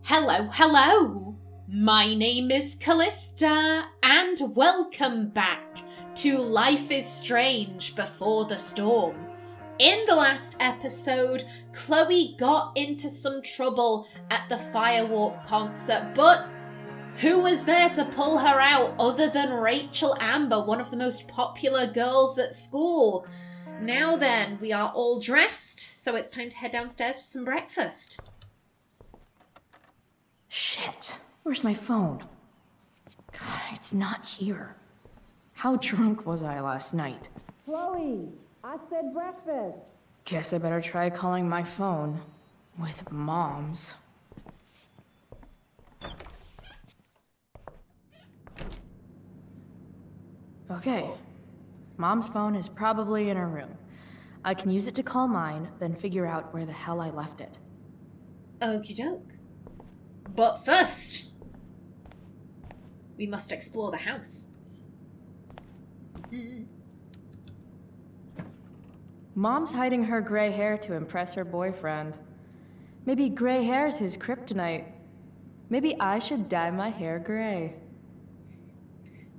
Hello, hello! My name is Callista, and welcome back to Life is Strange Before the Storm. In the last episode, Chloe got into some trouble at the Firewalk concert, but who was there to pull her out other than Rachel Amber, one of the most popular girls at school? Now then, we are all dressed, so it's time to head downstairs for some breakfast. Shit, where's my phone? God, it's not here. How drunk was I last night? Chloe, I said breakfast. Guess I better try calling my phone with Mom's. Okay, Mom's phone is probably in her room. I can use it to call mine, then figure out where the hell I left it. Okie doke. But first, we must explore the house. Mom's hiding her gray hair to impress her boyfriend. Maybe gray hair's his kryptonite. Maybe I should dye my hair gray.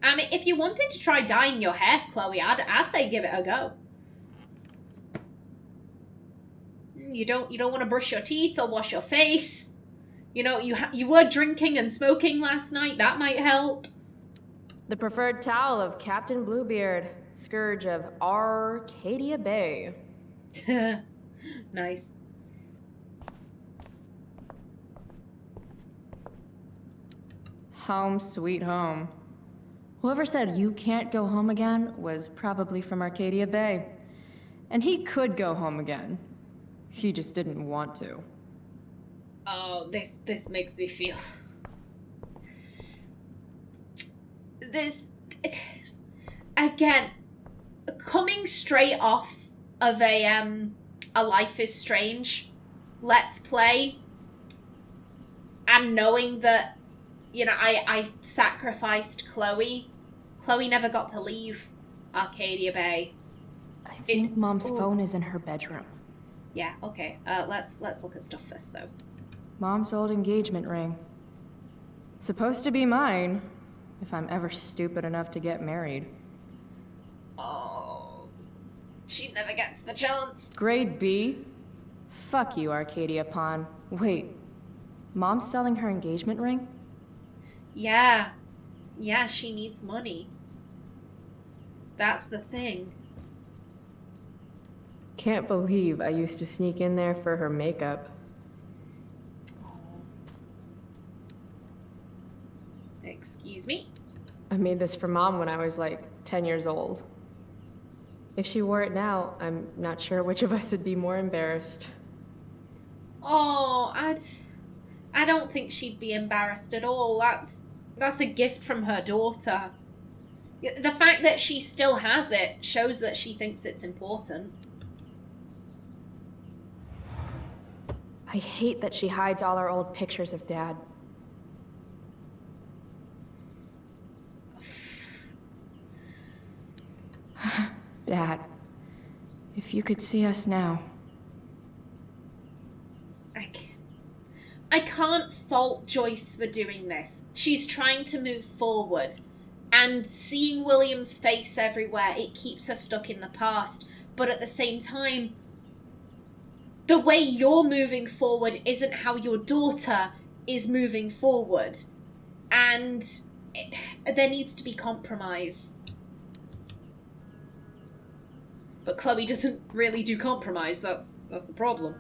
I mean, if you wanted to try dyeing your hair, Chloe, I'd say give it a go. You don't want to brush your teeth or wash your face. You know, you were drinking and smoking last night. That might help. The preferred towel of Captain Bluebeard, scourge of Arcadia Bay. Nice. Home sweet home. Whoever said you can't go home again was probably from Arcadia Bay. And he could go home again. He just didn't want to. Oh, this makes me feel... This... Again, coming straight off of a Life is Strange Let's Play, and knowing that, you know, I sacrificed Chloe. Chloe never got to leave Arcadia Bay. I think Mom's phone is in her bedroom. Yeah, okay. Let's look at stuff first, though. Mom's old engagement ring. Supposed to be mine, if I'm ever stupid enough to get married. Oh, she never gets the chance. Grade B? Fuck you, Arcadia Pawn. Wait, Mom's selling her engagement ring? Yeah, she needs money. That's the thing. Can't believe I used to sneak in there for her makeup. Excuse me? I made this for Mom when I was like 10 years old. If she wore it now, I'm not sure which of us would be more embarrassed. Oh, I don't think she'd be embarrassed at all. That's a gift from her daughter. The fact that she still has it shows that she thinks it's important. I hate that she hides all our old pictures of Dad. Dad, if you could see us now. I can't fault Joyce for doing this. She's trying to move forward, and seeing William's face everywhere, it keeps her stuck in the past. But at the same time, the way you're moving forward isn't how your daughter is moving forward. And there needs to be compromise. But Chloe doesn't really do compromise. That's the problem.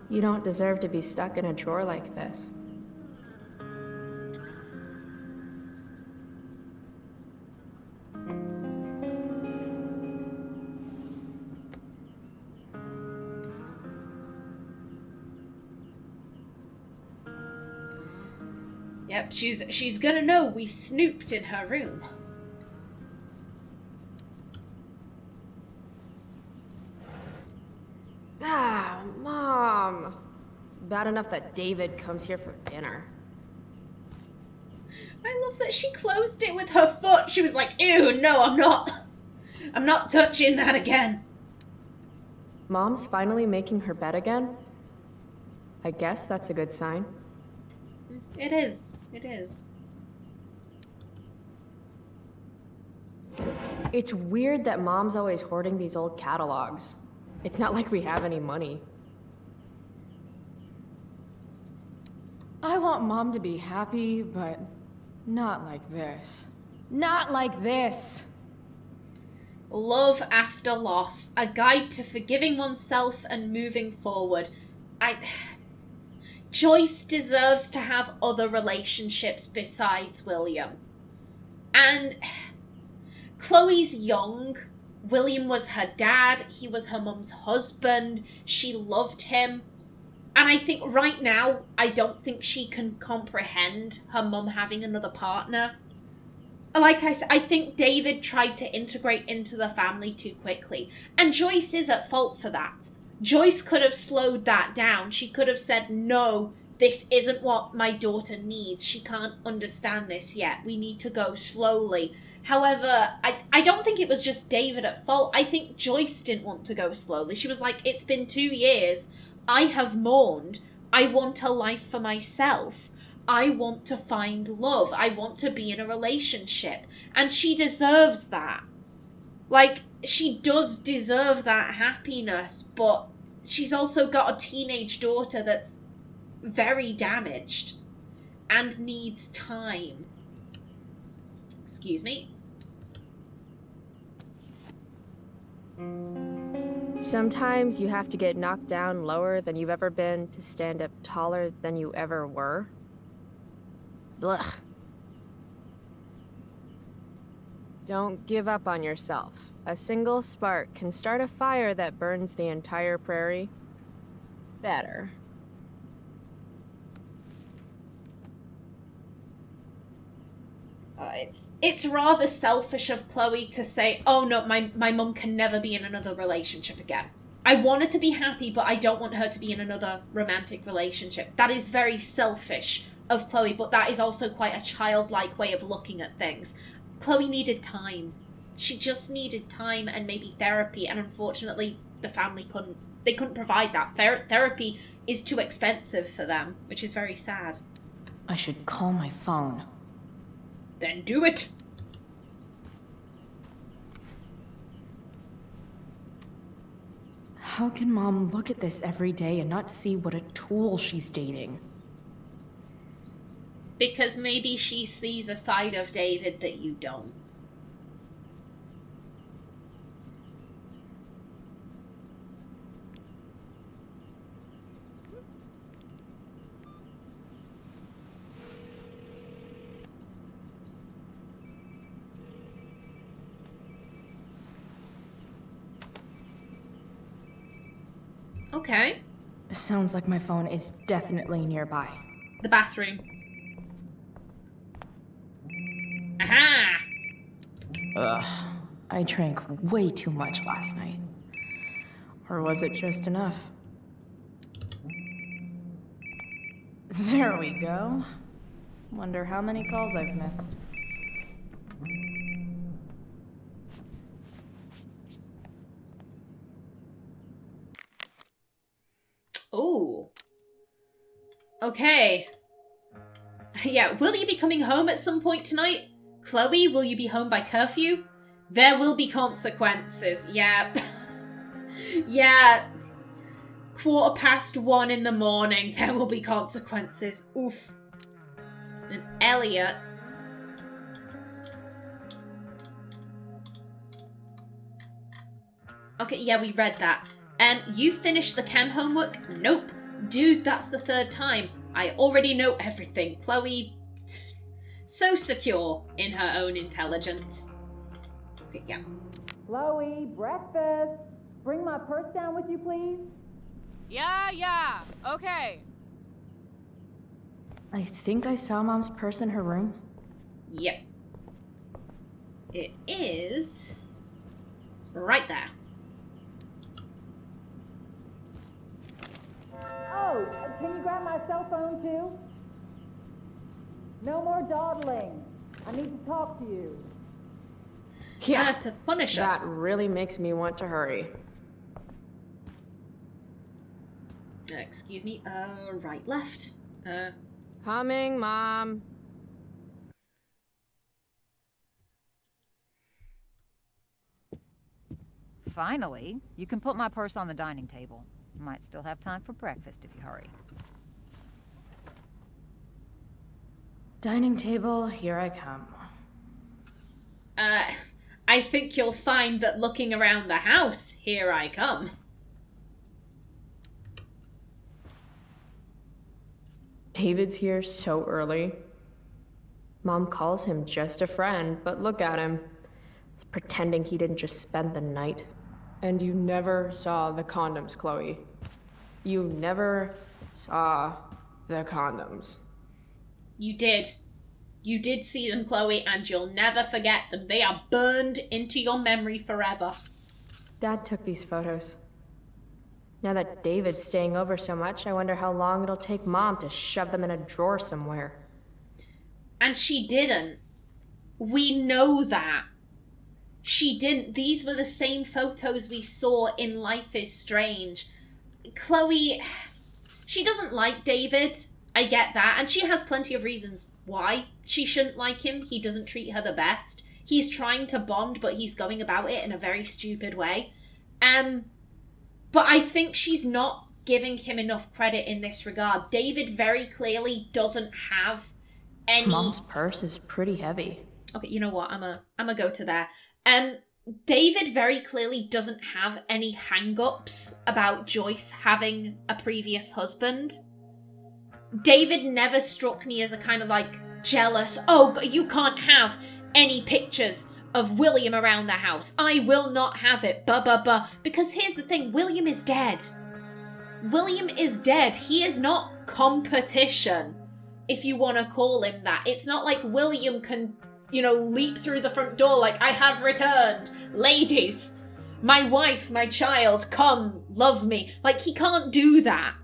You don't deserve to be stuck in a drawer like this. Yep, she's gonna know we snooped in her room. Ah, Mom. Bad enough that David comes here for dinner. I love that she closed it with her foot. She was like, ew, no, I'm not touching that again. Mom's finally making her bed again? I guess that's a good sign. It is. It is. It's weird that Mom's always hoarding these old catalogs. It's not like we have any money. I want Mom to be happy, but not like this. Not like this! Love After Loss, a guide to forgiving oneself and moving forward. Joyce deserves to have other relationships besides William. And Chloe's young. William was her dad. He was her mum's husband. She loved him. And I think right now, I don't think she can comprehend her mum having another partner. Like I said, I think David tried to integrate into the family too quickly. And Joyce is at fault for that. Joyce could have slowed that down. She could have said, no, this isn't what my daughter needs. She can't understand this yet. We need to go slowly. However, I don't think it was just David at fault. I think Joyce didn't want to go slowly. She was like, it's been 2 years. I have mourned. I want a life for myself. I want to find love. I want to be in a relationship. And she deserves that. Like, she does deserve that happiness, but she's also got a teenage daughter that's very damaged and needs time. Excuse me. Sometimes you have to get knocked down lower than you've ever been to stand up taller than you ever were. Blech. Don't give up on yourself. A single spark can start a fire that burns the entire prairie. Better. It's rather selfish of Chloe to say, oh no, my mum can never be in another relationship again. I want her to be happy, but I don't want her to be in another romantic relationship. That is very selfish of Chloe, but that is also quite a childlike way of looking at things. Chloe needed time. She just needed time and maybe therapy, and unfortunately the family couldn't provide that. Therapy is too expensive for them, which is very sad. I should call my phone. Then do it. How can Mom look at this every day and not see what a tool she's dating? Because maybe she sees a side of David that you don't. Okay. Sounds like my phone is definitely nearby. The bathroom. Aha! Ugh. I drank way too much last night. Or was it just enough? There we go. Wonder how many calls I've missed. Ooh. Okay. Yeah, will you be coming home at some point tonight? Chloe, will you be home by curfew? There will be consequences. Yeah. Yeah. 1:15 in the morning. There will be consequences. Oof. And Elliot. Okay, yeah, we read that. You finished the chem homework? Nope. Dude, that's the 3rd time. I already know everything. Chloe, so secure in her own intelligence. Okay, yeah. Chloe, breakfast. Bring my purse down with you, please. Yeah, okay. I think I saw Mom's purse in her room. Yep. It is right there. Oh, can you grab my cell phone too? No more dawdling. I need to talk to you. Yeah, to punish us. That really makes me want to hurry. Excuse me. Right, left. Coming, Mom. Finally, you can put my purse on the dining table. Might still have time for breakfast if you hurry. Dining table, here I come. I think you'll find that looking around the house, here I come. David's here so early. Mom calls him just a friend, but look at him. He's pretending he didn't just spend the night. And you never saw the condoms, Chloe. You never saw the condoms. You did. You did see them, Chloe, and you'll never forget them. They are burned into your memory forever. Dad took these photos. Now that David's staying over so much, I wonder how long it'll take Mom to shove them in a drawer somewhere. And she didn't. We know that. She didn't. These were the same photos we saw in Life is Strange. Chloe, she doesn't like David. I get that. And she has plenty of reasons why she shouldn't like him. He doesn't treat her the best. He's trying to bond, but he's going about it in a very stupid way. But I think she's not giving him enough credit in this regard. David very clearly doesn't have any... Mom's purse is pretty heavy. Okay, you know what? I'm a go to there. David very clearly doesn't have any hang-ups about Joyce having a previous husband. David never struck me as a kind of like jealous, oh, you can't have any pictures of William around the house. I will not have it, Because here's the thing, William is dead. William is dead. He is not competition, if you want to call him that. It's not like William can, leap through the front door like, I have returned. Ladies, my wife, my child, come, love me. Like, he can't do that.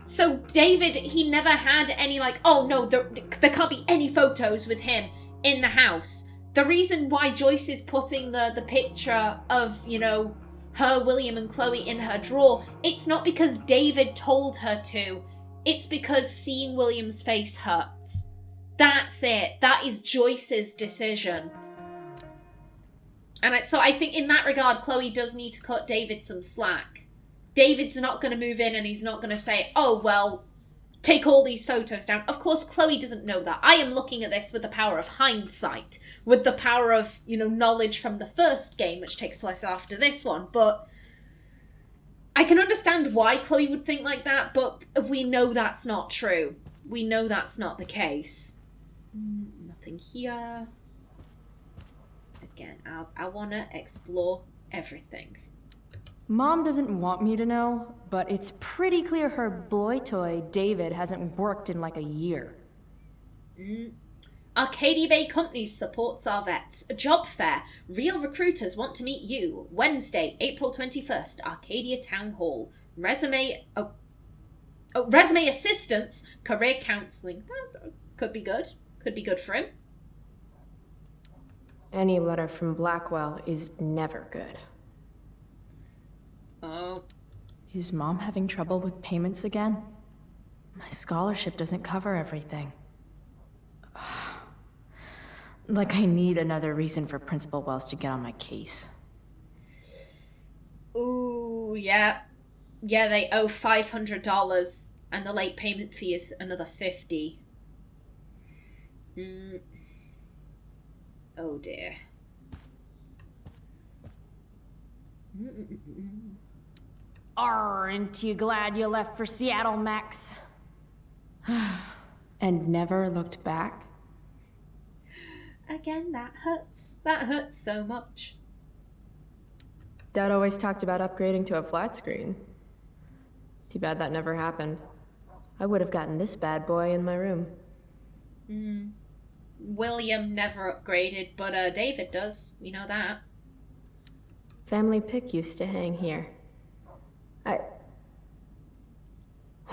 So David, he never had any like, oh no, there can't be any photos with him in the house. The reason why Joyce is putting the picture of, her, William and Chloe in her drawer, it's not because David told her to. It's because seeing William's face hurts. That's it. That is Joyce's decision. And so I think in that regard, Chloe does need to cut David some slack. David's not going to move in and he's not going to say, oh, well, take all these photos down. Of course, Chloe doesn't know that. I am looking at this with the power of hindsight, with the power of, knowledge from the first game, which takes place after this one. But I can understand why Chloe would think like that, but we know that's not true. We know that's not the case. Nothing here. Again, I want to explore everything. Mom doesn't want me to know, but it's pretty clear her boy toy, David, hasn't worked in like a year. Arcadia Bay Companies supports our vets. A job fair. Real recruiters want to meet you. Wednesday, April 21st, Arcadia Town Hall. Resume assistance, career counseling. Could be good. Could be good for him. Any letter from Blackwell is never good. Oh. Is Mom having trouble with payments again? My scholarship doesn't cover everything. Like I need another reason for Principal Wells to get on my case. Ooh, yeah. Yeah, they owe $500 and the late payment fee is another $50. Oh dear. Aren't you glad you left for Seattle, Max? And never looked back? Again, that hurts. That hurts so much. Dad always talked about upgrading to a flat screen. Too bad that never happened. I would have gotten this bad boy in my room. William never upgraded, but David does. We know that. Family pic used to hang here.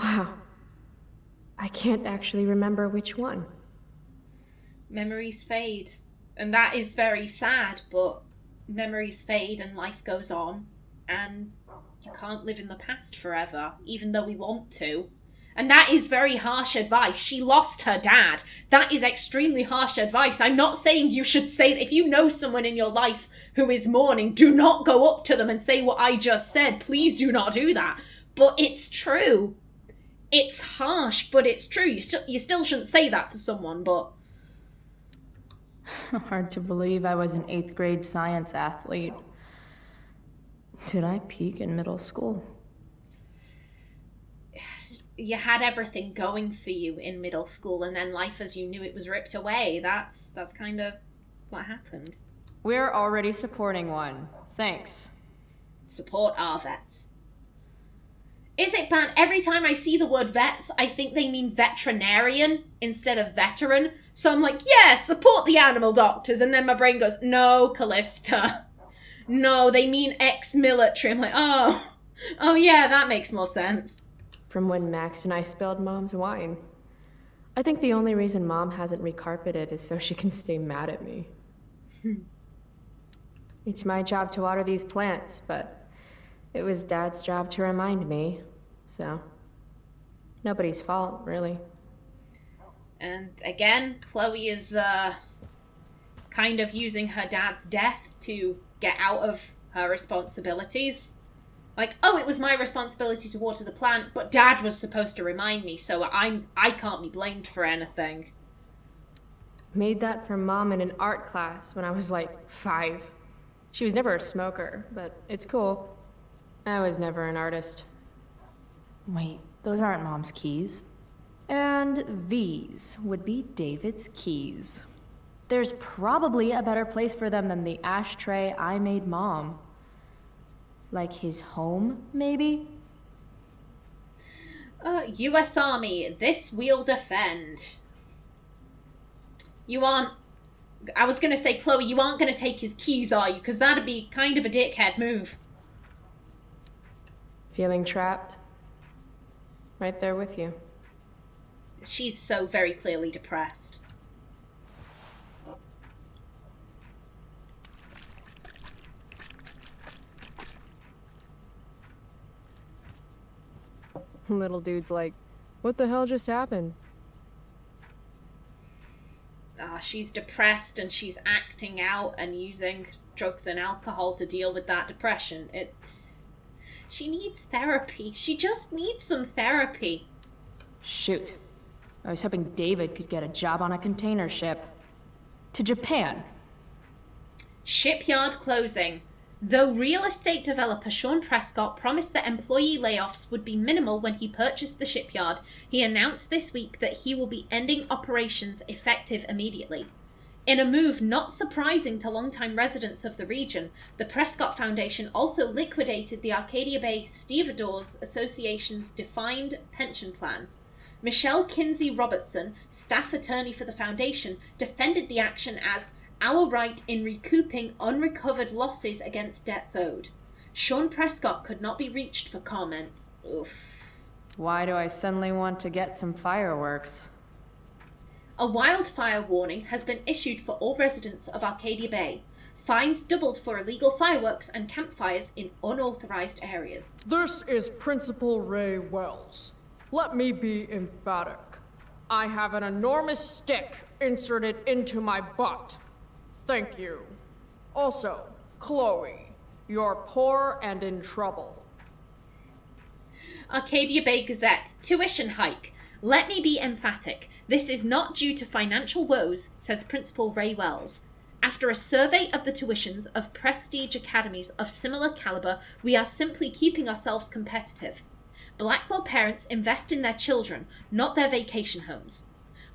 Wow. I can't actually remember which one. Memories fade. And that is very sad, but memories fade and life goes on. And you can't live in the past forever, even though we want to. And that is very harsh advice. She lost her dad. That is extremely harsh advice. I'm not saying you should say, if you know someone in your life who is mourning, do not go up to them and say what I just said. Please do not do that. But it's true. It's harsh, but it's true. You still shouldn't say that to someone, but... Hard to believe I was an 8th grade science athlete. Did I peak in middle school? You had everything going for you in middle school, and then life as you knew it was ripped away. That's kind of what happened. We're already supporting one. Thanks. Support our vets. Is it bad? Every time I see the word vets, I think they mean veterinarian instead of veteran. So I'm like, yeah, support the animal doctors. And then my brain goes, no, Callista. No, they mean ex-military. I'm like, oh yeah, that makes more sense. From when Max and I spilled Mom's wine. I think the only reason Mom hasn't recarpeted is so she can stay mad at me. It's my job to water these plants, but it was Dad's job to remind me, so nobody's fault, really. And again, Chloe is kind of using her dad's death to get out of her responsibilities. Like, oh, it was my responsibility to water the plant, but Dad was supposed to remind me, so I can't be blamed for anything. Made that for Mom in an art class when I was like 5. She was never a smoker, but it's cool. I was never an artist. Wait, those aren't Mom's keys. And these would be David's keys. There's probably a better place for them than the ashtray I made Mom. Like his home, maybe? U.S. Army, this we'll defend. You aren't... I was going to say, Chloe, you aren't going to take his keys, are you? Because that'd be kind of a dickhead move. Feeling trapped? Right there with you. She's so very clearly depressed. Little dude's like, what the hell just happened? She's depressed and she's acting out and using drugs and alcohol to deal with that depression. She needs therapy. She just needs some therapy. Shoot. I was hoping David could get a job on a container ship. To Japan. Shipyard closing. Though real estate developer Sean Prescott promised that employee layoffs would be minimal when he purchased the shipyard, he announced this week that he will be ending operations effective immediately. In a move not surprising to longtime residents of the region, the Prescott Foundation also liquidated the Arcadia Bay Stevedores Association's defined pension plan. Michelle Kinsey Robertson, staff attorney for the foundation, defended the action as our right in recouping unrecovered losses against debts owed. Sean Prescott could not be reached for comment. Oof. Why do I suddenly want to get some fireworks? A wildfire warning has been issued for all residents of Arcadia Bay. Fines doubled for illegal fireworks and campfires in unauthorized areas. This is Principal Ray Wells. Let me be emphatic. I have an enormous stick inserted into my butt. Thank you. Also, Chloe, you're poor and in trouble. Arcadia Bay Gazette, tuition hike. Let me be emphatic. This is not due to financial woes, says Principal Ray Wells. After a survey of the tuitions of prestige academies of similar caliber, we are simply keeping ourselves competitive. Blackwell parents invest in their children, not their vacation homes.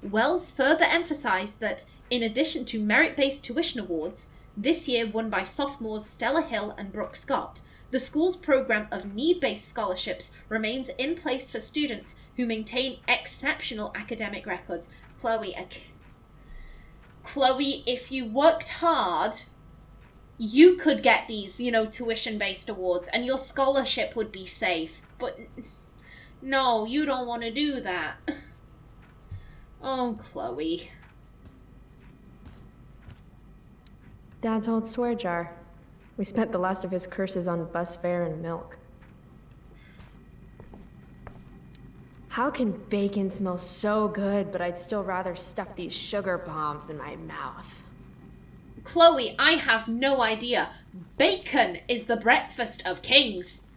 Wells further emphasized that, in addition to merit-based tuition awards, this year won by sophomores Stella Hill and Brooke Scott, the school's program of need-based scholarships remains in place for students who maintain exceptional academic records. Chloe, if you worked hard, you could get these, tuition-based awards, and your scholarship would be safe. But no, you don't want to do that. Oh, Chloe. Dad's old swear jar. We spent the last of his curses on bus fare and milk. How can bacon smell so good, but I'd still rather stuff these sugar bombs in my mouth? Chloe, I have no idea. Bacon is the breakfast of kings.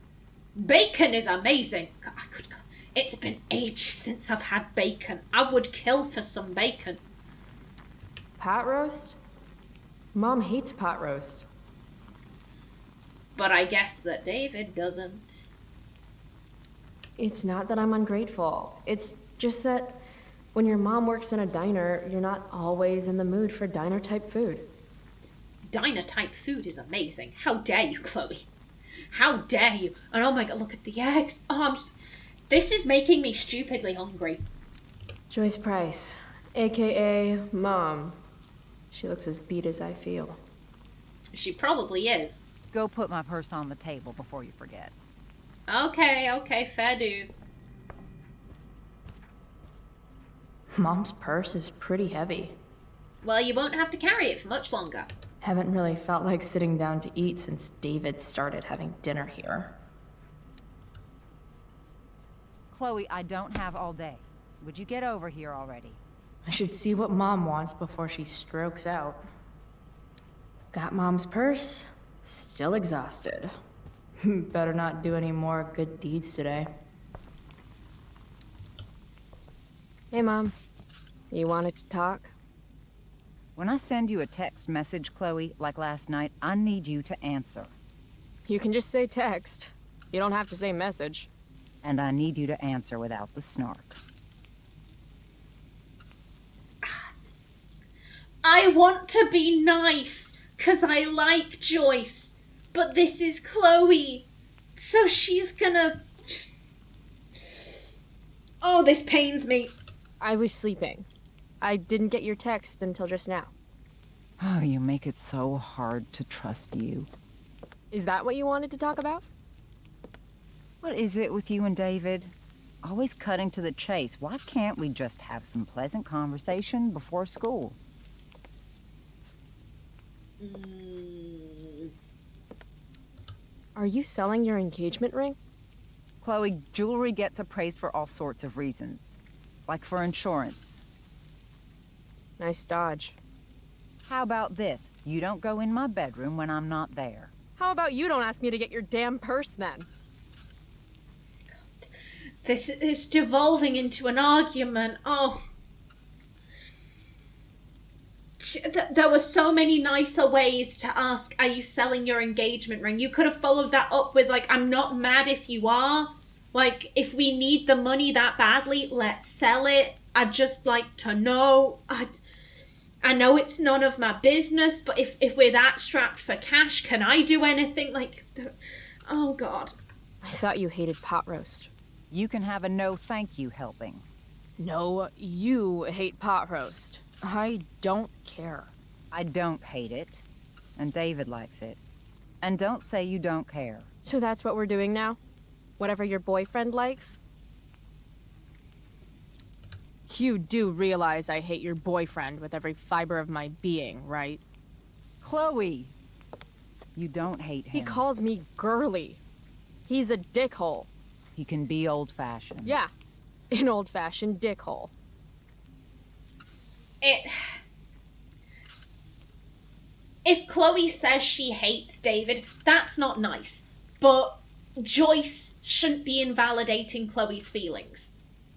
Bacon is amazing. It's been ages since I've had bacon. I would kill for some bacon. Pot roast? Mom hates pot roast. But I guess that David doesn't. It's not that I'm ungrateful. It's just that when your mom works in a diner, you're not always in the mood for diner-type food. Diner-type food is amazing. How dare you, Chloe? How dare you? And oh my god, look at the eggs. This is making me stupidly hungry. Joyce Price, aka Mom. She looks as beat as I feel. She probably is. Go put my purse on the table before you forget. Okay, fair dues. Mom's purse is pretty heavy. Well, you won't have to carry it for much longer. Haven't really felt like sitting down to eat since David started having dinner here. Chloe, I don't have all day. Would you get over here already? I should see what Mom wants before she strokes out. Got Mom's purse, still exhausted. Better not do any more good deeds today. Hey, Mom. You wanted to talk? When I send you a text message, Chloe, like last night, I need you to answer. You can just say text. You don't have to say message. And I need you to answer without the snark. I want to be nice, 'cause I like Joyce. But this is Chloe. So she's gonna... Oh, this pains me. I was sleeping. I didn't get your text until just now. Oh, you make it so hard to trust you. Is that what you wanted to talk about? What is it with you and David? Always cutting to the chase. Why can't we just have some pleasant conversation before school? Are you selling your engagement ring? Chloe, jewelry gets appraised for all sorts of reasons. Like for insurance. Nice dodge. How about this? You don't go in my bedroom when I'm not there. How about you don't ask me to get your damn purse then? This is devolving into an argument. Oh. There were so many nicer ways to ask, are you selling your engagement ring? You could have followed that up with, like, I'm not mad if you are. Like, if we need the money that badly, let's sell it. I'd just like to know. I know it's none of my business, but if we're that strapped for cash, can I do anything? Like, oh, God. I thought you hated pot roast. You can have a no thank you helping. No, you hate pot roast. I don't care. I don't hate it. And David likes it. And don't say you don't care. So that's what we're doing now? Whatever your boyfriend likes? You do realize I hate your boyfriend with every fiber of my being, right? Chloe! You don't hate him. He calls me girly. He's a dickhole. He can be old-fashioned. Yeah, an old-fashioned dickhole. If Chloe says she hates David, that's not nice. But Joyce shouldn't be invalidating Chloe's feelings.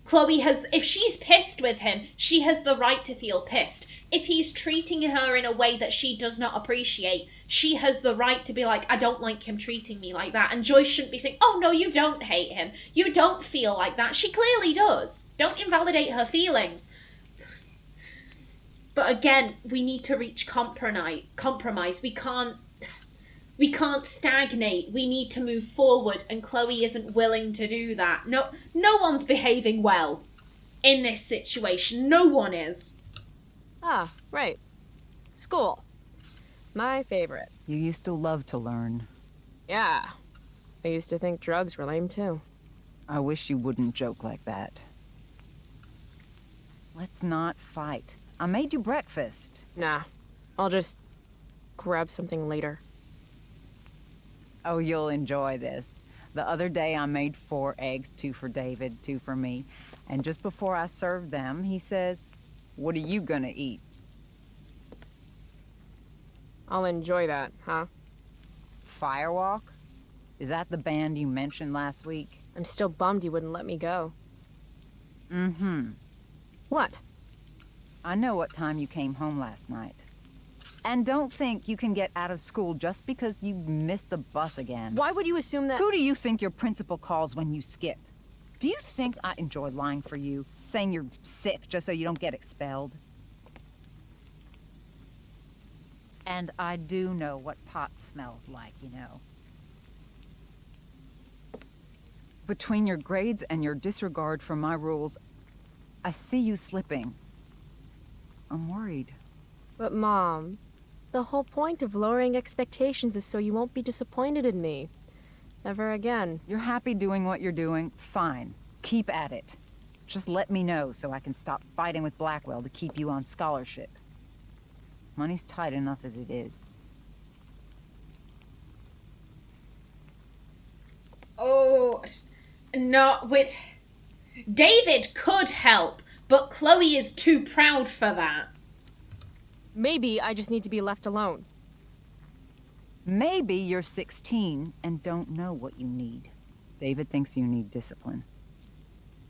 Chloe has, if she's pissed with him, she has the right to feel pissed. If he's treating her in a way that she does not appreciate, she has the right to be like, I don't like him treating me like that. And Joyce shouldn't be saying, oh no, you don't hate him. You don't feel like that. She clearly does. Don't invalidate her feelings. But again, we need to reach compromise. We can't stagnate. We need to move forward, and Chloe isn't willing to do that. No one's behaving well in this situation. No one is. Ah, right. School. My favorite. You used to love to learn. Yeah. I used to think drugs were lame too. I wish you wouldn't joke like that. Let's not fight. I made you breakfast. Nah. I'll just grab something later. Oh, you'll enjoy this. The other day I made 4 eggs, 2 for David, 2 for me. And just before I served them, he says, "What are you gonna eat?" I'll enjoy that, huh? Firewalk? Is that the band you mentioned last week? I'm still bummed you wouldn't let me go. Mm-hmm. What? I know what time you came home last night. And don't think you can get out of school just because you missed the bus again. Why would you assume that— Who do you think your principal calls when you skip? Do you think I enjoy lying for you, saying you're sick just so you don't get expelled? And I do know what pot smells like, you know. Between your grades and your disregard for my rules, I see you slipping. I'm worried. But Mom, the whole point of lowering expectations is so you won't be disappointed in me. Never again. You're happy doing what you're doing? Fine. Keep at it. Just let me know so I can stop fighting with Blackwell to keep you on scholarship. Money's tight enough as it is. Oh, no, wait. David could help, but Chloe is too proud for that. Maybe I just need to be left alone. Maybe you're 16 and don't know what you need. David thinks you need discipline.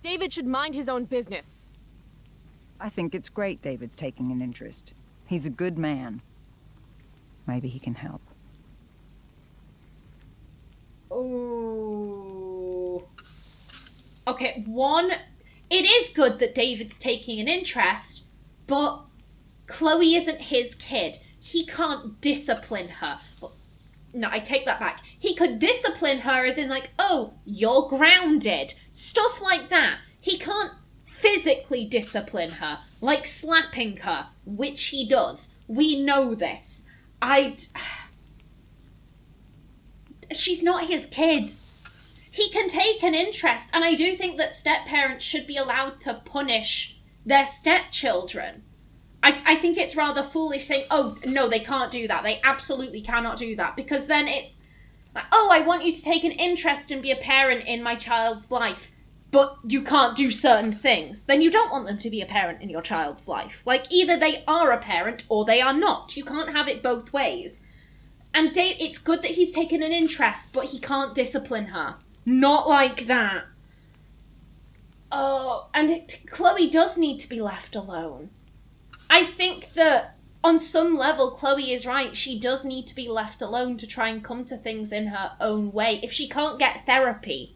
David should mind his own business. I think it's great David's taking an interest. He's a good man. Maybe he can help. Oh. Okay, one, it is good that David's taking an interest, but Chloe isn't his kid. He can't discipline her. No, I take that back. He could discipline her as in like, oh, you're grounded. Stuff like that. He can't physically discipline her, like slapping her, which he does. We know this. She's not his kid. He can take an interest, and I do think that step-parents should be allowed to punish their stepchildren. I think it's rather foolish saying, oh, no, they can't do that. They absolutely cannot do that. Because then it's like, oh, I want you to take an interest and be a parent in my child's life, but you can't do certain things. Then you don't want them to be a parent in your child's life. Like, either they are a parent or they are not. You can't have it both ways. And it's good that he's taken an interest, but he can't discipline her. Not like that. Oh, and Chloe does need to be left alone. I think that on some level, Chloe is right. She does need to be left alone to try and come to things in her own way. If she can't get therapy,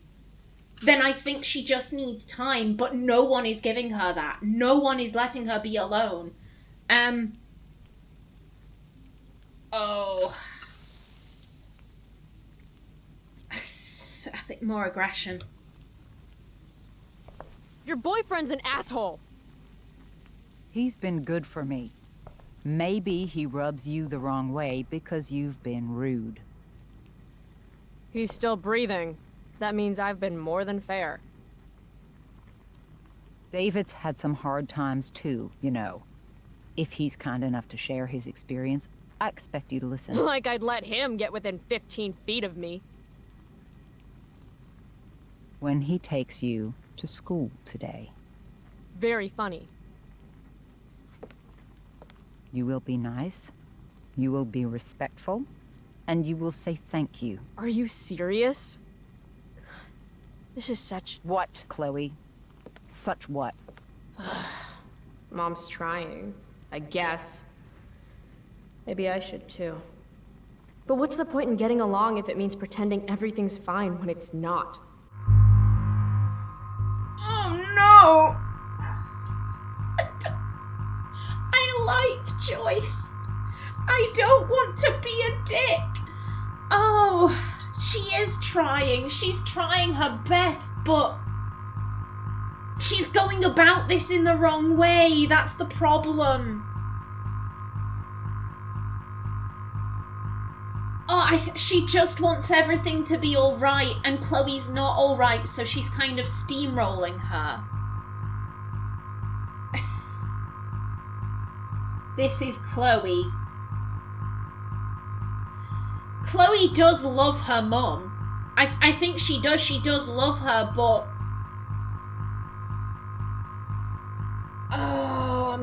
then I think she just needs time, but no one is giving her that. No one is letting her be alone. Oh. I think more aggression. Your boyfriend's an asshole. He's been good for me. Maybe he rubs you the wrong way because you've been rude. He's still breathing. That means I've been more than fair. David's had some hard times too, you know. If he's kind enough to share his experience, I expect you to listen. Like I'd let him get within 15 feet of me. When he takes you to school today, Very funny. you will be nice, you will be respectful, and you will say thank you. Are you serious? This is such... What, Chloe? Such what? Mom's trying, I guess. Maybe I should too. But what's the point in getting along if it means pretending everything's fine when it's not? Oh no! I like Joyce. I don't want to be a dick. Oh, she is trying. She's trying her best, but she's going about this in the wrong way. That's the problem. Oh, she just wants everything to be alright, and Chloe's not alright, so she's kind of steamrolling her. This is Chloe. Chloe does love her mum. I think she does. She does love her, but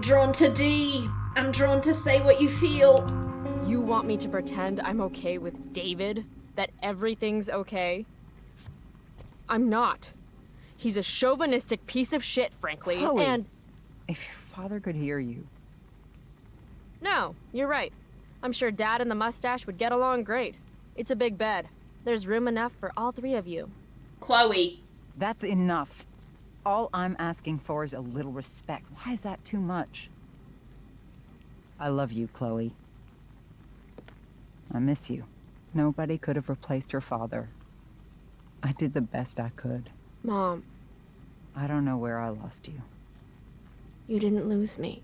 I'm drawn to D. I'm drawn to say what you feel. You want me to pretend I'm okay with David? That everything's okay? I'm not. He's a chauvinistic piece of shit, frankly, Chloe, and... if your father could hear you. No, you're right. I'm sure Dad and the mustache would get along great. It's a big bed. There's room enough for all three of you. Chloe. That's enough. All I'm asking for is a little respect. Why is that too much? I love you, Chloe. I miss you. Nobody could have replaced your father. I did the best I could. Mom, I don't know where I lost you. you didn't lose me.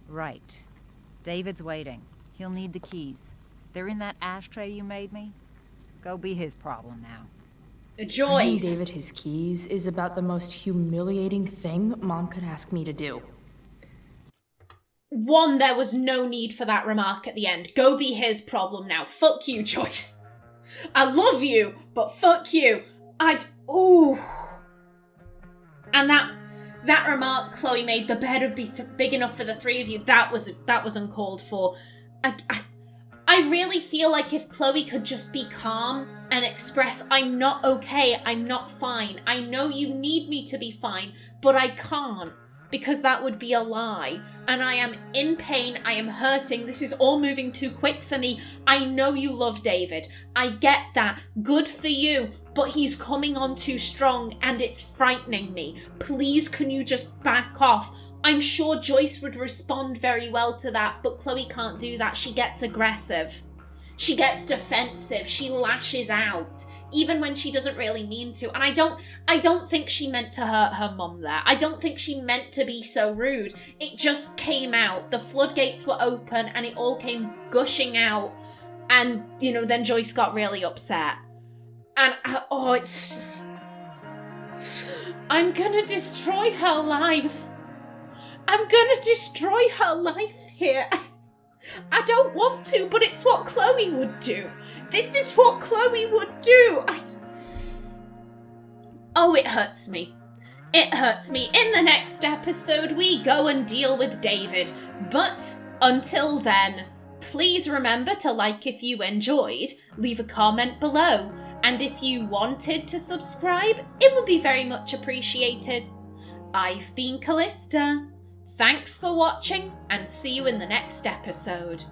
Right. David's waiting. He'll need the keys. They're in that ashtray you made me. Go be his problem now. Joyce. Giving David his keys is about the most humiliating thing Mom could ask me to do. One, there was no need for that remark at the end. Go be his problem now. Fuck you, Joyce. I love you, but fuck you. Ooh. And that remark Chloe made, the bed would be big enough for the three of you, that was uncalled for. I really feel like if Chloe could just be calm and express, I'm not okay, I'm not fine. I know you need me to be fine, but I can't, because that would be a lie. And I am in pain, I am hurting, this is all moving too quick for me. I know you love David. I get that. Good for you. But he's coming on too strong and it's frightening me. Please, can you just back off? I'm sure Joyce would respond very well to that, but Chloe can't do that. She gets aggressive. She gets defensive. She lashes out, even when she doesn't really mean to. And I don't think she meant to hurt her mum there. I don't think she meant to be so rude. It just came out. The floodgates were open and it all came gushing out. And, then Joyce got really upset. And, I'm gonna destroy her life. I'm gonna destroy her life here. I don't want to, but it's what Chloe would do. This is what Chloe would do. It hurts me. It hurts me. In the next episode, we go and deal with David. But until then, please remember to like if you enjoyed, leave a comment below. And if you wanted to subscribe, it would be very much appreciated. I've been Callista. Thanks for watching, and see you in the next episode.